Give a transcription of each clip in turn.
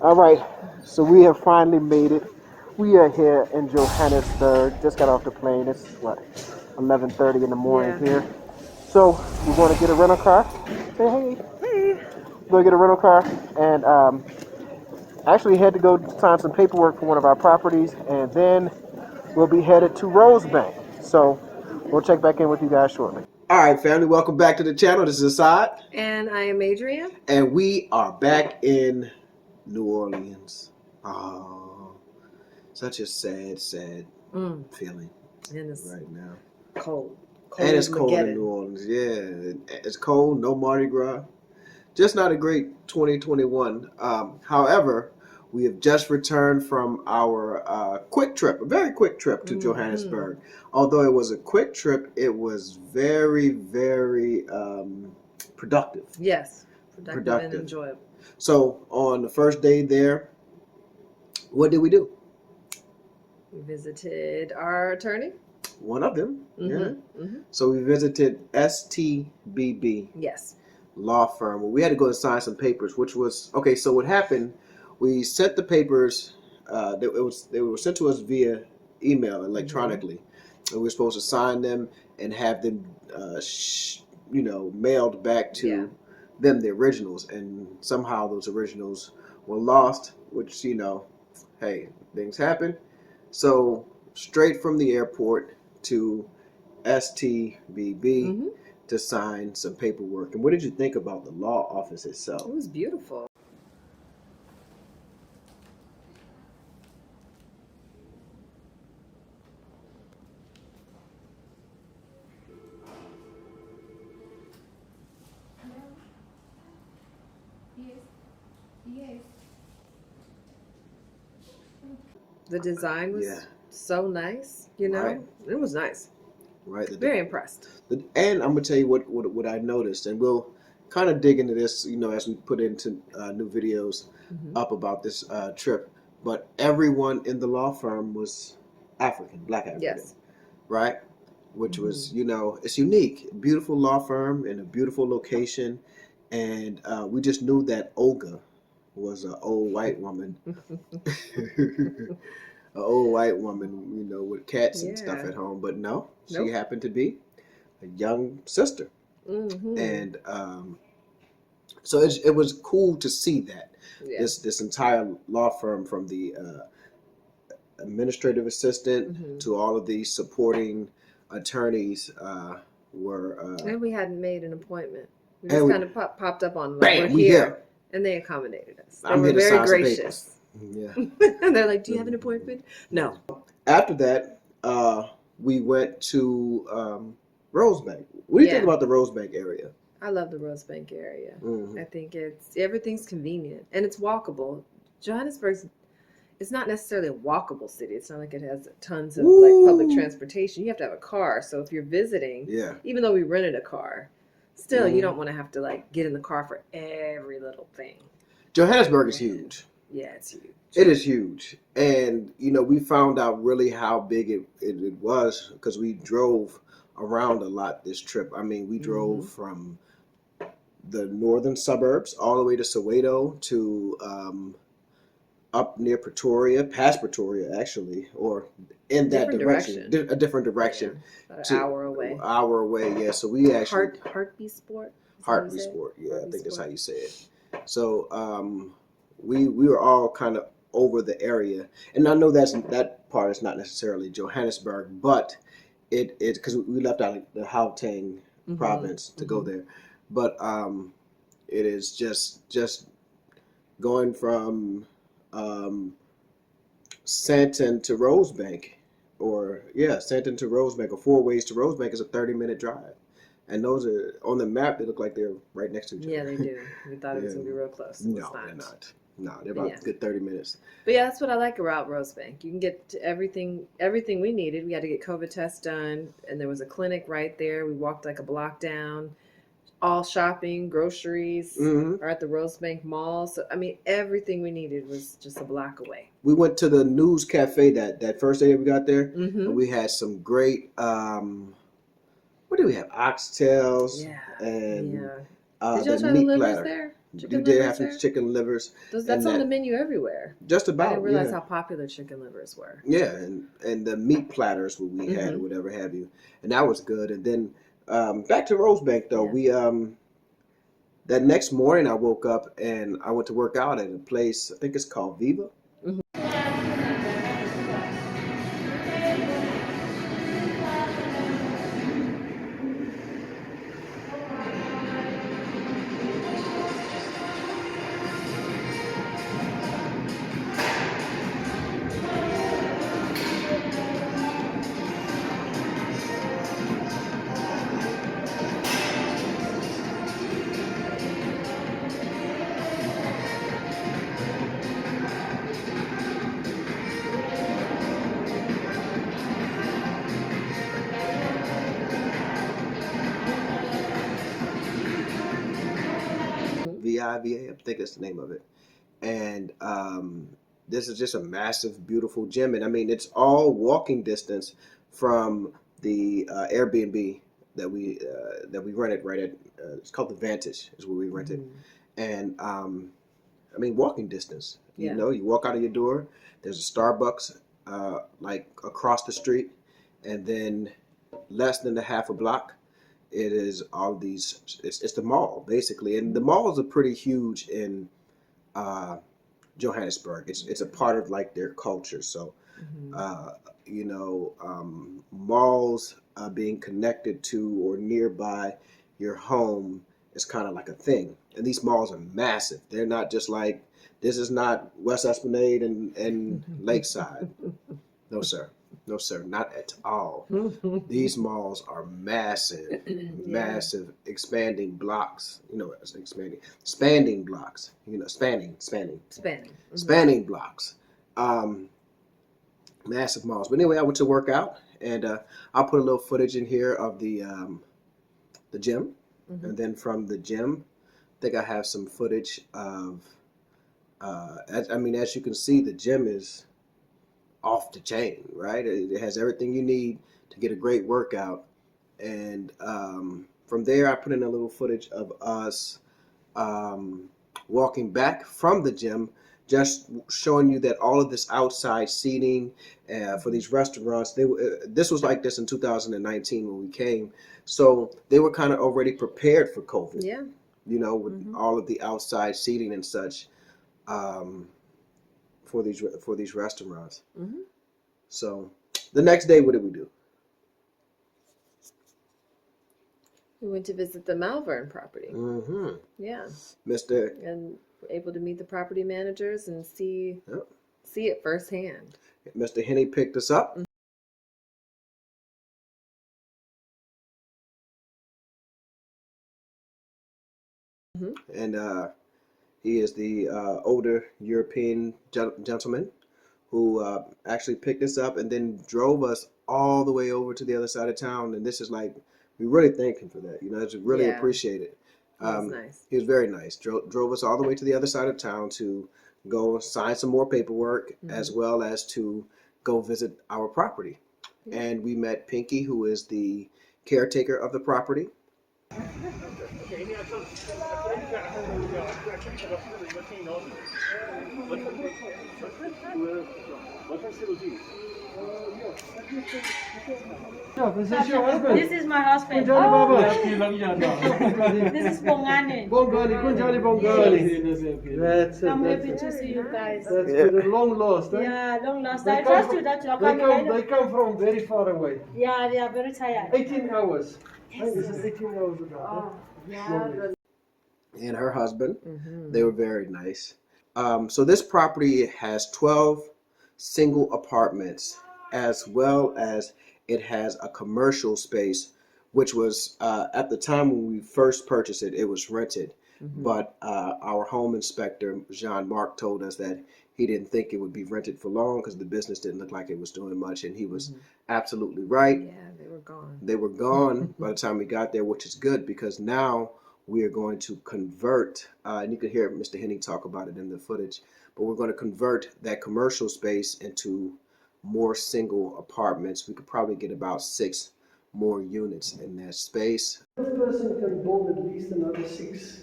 All right, so we have finally made it. We are here in Johannesburg. Just got off the plane. It's what 11:30 in the morning Yeah. here. So we're going to get a rental car. Say hey. Hey. We're going to get a rental car and actually had to go sign some paperwork for one of our properties, and then we'll be headed to Rosebank. So we'll check back in with you guys shortly. All right, family, welcome back to the channel. This is Assad. And I am Adrian. And we are back in New Orleans. Oh, such a sad feeling And it's right now. cold. And it's cold in New Orleans. Yeah, it's cold. No Mardi Gras. Just not a great 2021. However, we have just returned from our quick trip, a very quick trip to Johannesburg. Although it was a quick trip, it was very, very productive. Yes, productive and enjoyable. So on the first day there, what did we do? We visited our attorney. One of them, yeah. So we visited STBB. Yes. Law firm. Well, we had to go and sign some papers, which was okay. So what happened? We sent the papers. They were sent to us via email electronically, and we were supposed to sign them and have them, mailed back to them, the originals. And somehow those originals were lost, which hey, things happen. So straight from the airport to STBB. To sign some paperwork. And what did you think about the law office itself? It was beautiful. Yes. The design was so nice, Right. It was nice. Right. Very impressed. And I'm gonna tell you what I noticed, and we'll kind of dig into this, as we put into new videos up about this trip. But everyone in the law firm was African, Black African. Yes. Right. Which was, it's unique, beautiful law firm in a beautiful location, and we just knew that Olga was an old white woman. An old white woman, with cats and stuff at home. But no, she happened to be a young sister. And so it was cool to see that. This entire law firm, from the administrative assistant to all of these supporting attorneys were... and we hadn't made an appointment. We just kind of popped up on, bam, we're here. And they accommodated us. They I'm were here to very sign gracious. some papers. Yeah. And they're like, do you have an appointment? No. After that, we went to Rosebank. What do you think about the Rosebank area? I love the Rosebank area. I think everything's convenient and it's walkable. Johannesburg's, it's not necessarily a walkable city. It's not like it has tons of public transportation. You have to have a car. So if you're visiting, even though we rented a car, still you don't want to have to get in the car for every little thing. Johannesburg is huge. Yeah, it's huge. It is huge. And, we found out really how big it was because we drove around a lot this trip. I mean, we drove from the northern suburbs all the way to Soweto to up near Pretoria, past Pretoria actually, or in that direction. A different direction. Yeah, about an hour away. An hour away, yeah. So we actually... Hartbeat Sport? Hartbeat Sport, yeah. I think that's how you say it. So we were all kind of over the area, and I know that part is not necessarily Johannesburg, but it because we left out the Gauteng province to go there, but it is just going from Sandton to Rosebank, Sandton to Rosebank, or 4 ways to Rosebank is a 30-minute drive. And those are, on the map, they look like they're right next to each other. Yeah, they do. We thought it was going to be real close. No, they're not. No, they're about a good 30 minutes. But yeah, that's what I like about Rosebank. You can get to everything we needed. We had to get COVID tests done, and there was a clinic right there. We walked like a block down. All shopping, groceries are at the Rosebank Mall. So, I mean, everything we needed was just a block away. We went to the News Cafe that first day we got there, and we had some great... what do we have? Oxtails and Did y'all try the livers there? Chicken you did livers have some there? chicken livers. That's on the menu everywhere. Just I about. didn't realize Yeah. how popular chicken livers were. Yeah, and the meat platters what we had or whatever have you, and that was good. And then back to Rosebank though, we that next morning I woke up and I went to work out at a place, I think it's called Viva. VIVA, I think that's the name of it. And this is just a massive, beautiful gym. And I mean, it's all walking distance from the Airbnb that we rented right at. It's called the Vantage, is where we rented. And I mean, walking distance. You know, you walk out of your door. There's a Starbucks like across the street, and then less than a half a block it is all these it's the mall basically, and the malls are pretty huge in uh, Johannesburg. It's a part of like their culture. So you know, malls being connected to or nearby your home is kind of like a thing, and these malls are massive. They're not just like, this is not West Esplanade and Lakeside. No sir, no sir, not at all. These malls are massive, massive, expanding blocks. You know, expanding blocks. You know, spanning blocks. Massive malls. But anyway, I went to work out, and I'll put a little footage in here of the gym, and then from the gym, I think I have some footage of. As you can see, the gym is off the chain, right? It has everything you need to get a great workout. And from there, I put in a little footage of us walking back from the gym, just showing you that all of this outside seating for these restaurants, this was like this in 2019 when we came. So they were kind of already prepared for COVID. Yeah. You know, with all of the outside seating and such. For these restaurants. So the next day, what did we do? We went to visit the Malvern property. Yeah. And were able to meet the property managers and see it firsthand. Mr. Henny picked us up. And he is the older European gentleman who actually picked us up and then drove us all the way over to the other side of town. And this is like, we really thank him for that. You know, it's really appreciated. That was nice. He was very nice. Drove us all the way to the other side of town to go sign some more paperwork, as well as to go visit our property. And we met Pinky, who is the caretaker of the property. This is your husband. This is my husband. Kunjali Baba. This is Bongani. Bongali, Kunjali Bongali. That's it. I'm That's happy it. to see you guys. That's good. At long last, eh? Yeah, long last. They I come trust from- you that you are They coming. they come from very far away. Yeah, they are very tired. 18 hours. This is 18 hours ago. Yeah. And her husband. They were very nice. So this property has 12 single apartments, as well as it has a commercial space, which was at the time when we first purchased it, it was rented. But our home inspector, Jean-Marc, told us that he didn't think it would be rented for long because the business didn't look like it was doing much, and he was absolutely right. Yeah, they were gone. They were gone by the time we got there, which is good because now we are going to convert, and you can hear Mr. Henning talk about it in the footage, but we're going to convert that commercial space into more single apartments. We could probably get about 6 more units in that space. This person can build at least another 6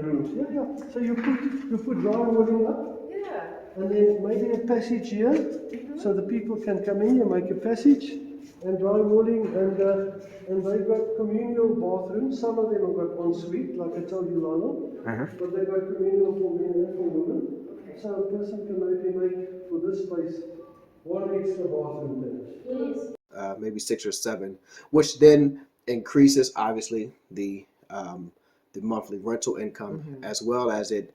rooms. Yeah. So you put drywalling up, Yeah. and then maybe a passage here, so the people can come in. You make a passage and drywalling, and they've got communal bathrooms. Some of them have got ensuite, like I told you, Lana, but they've got communal for men and for women. So a person can maybe make for this space one extra bathroom perhaps. Yes. Maybe 6 or 7, which then increases obviously the monthly rental income, as well as it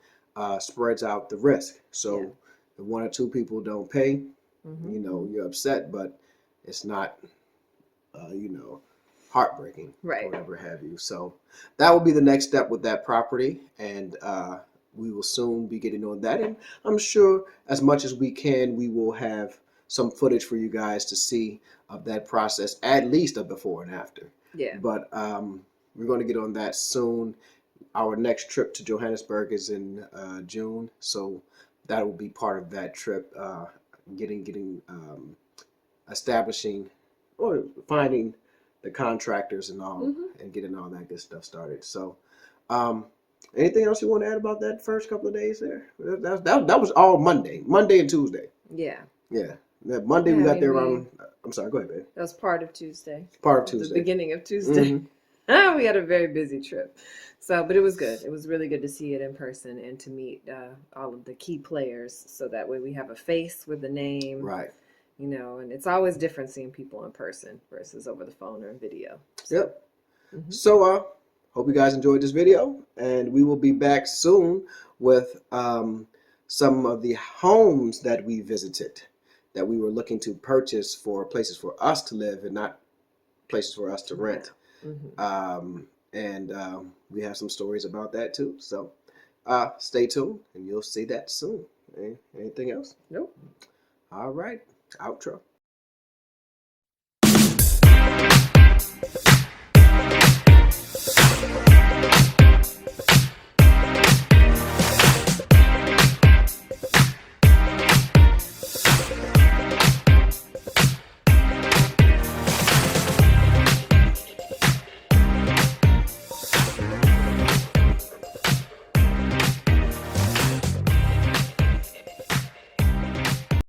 spreads out the risk. So if 1 or 2 people don't pay, you know, you're upset, but it's not you know, heartbreaking, Right. or whatever have you. So that will be the next step with that property, and we will soon be getting on that. And I'm sure as much as we can, we will have some footage for you guys to see of that process, at least a before and after. Yeah. But we're going to get on that soon. Our next trip to Johannesburg is in June, so that will be part of that trip. Getting establishing or finding the contractors and all, and getting all that good stuff started. So, anything else you want to add about that first couple of days there? That was all Monday and Tuesday. Yeah. Yeah. That Monday Yeah, we I got mean, there around. I'm sorry. Go ahead, babe. That was part of Tuesday. Part of The Tuesday. beginning of Tuesday. We had a very busy trip. So, but it was good. It was really good to see it in person and to meet all of the key players. So that way we have a face with a name. Right. You know, and it's always different seeing people in person versus over the phone or in video. So, Yep. So, hope you guys enjoyed this video, and we will be back soon with some of the homes that we visited, that we were looking to purchase for places for us to live and not places for us to rent. And we have some stories about that too. So stay tuned, and you'll see that soon. Anything else? Nope. All right. Outro.